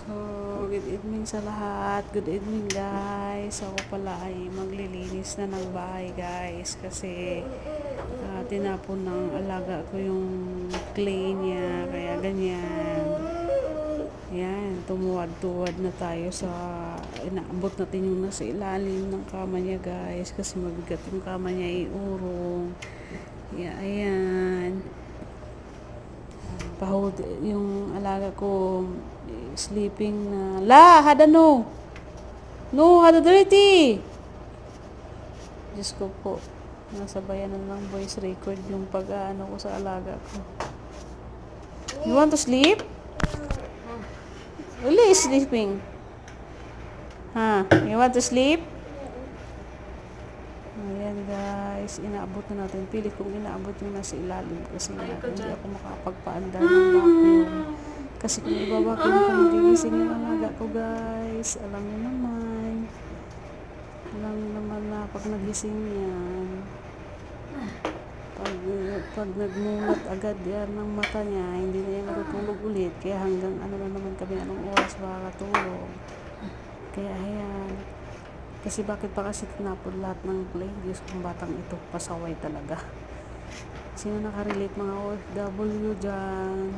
So, good evening sa lahat. Good evening guys. Ako pala ay maglilinis na ng bahay guys. Kasi tinapon ng alaga ko yung clay niya. Kaya ganyan. Yan, tumuwad-tuwad na tayo sa inaabot natin yung nasa ilalim ng kama niya guys. Kasi mabigat yung kama niya iurong. Yeah, ayan. Pahod yung alaga ko sleeping na hada no hada dirty. Diyos ko po, nasabayan na ng voice record yung pag-ano ko sa alaga ko. You want to sleep? Really sleeping? You want to sleep? Ayan guys, inaabot na natin. Pilit kong inaabot yung nasa ilalim kasi hindi ako makapagpaandar ng vacuum. Kasi kung ibabakyo ko, magigising yung alaga ko guys. Alam niyo naman na pag nagising yan, pag nagmulat agad yan ng mata niya, hindi na yan matutulog ulit. Kaya hanggang ano na naman kami, anong oras makakatulog. Kaya ayan. Kasi bakit pa kasi tinapon lahat ng play? Diyos kong batang ito, pasaway talaga. Sino nakarelate mga OFW dyan?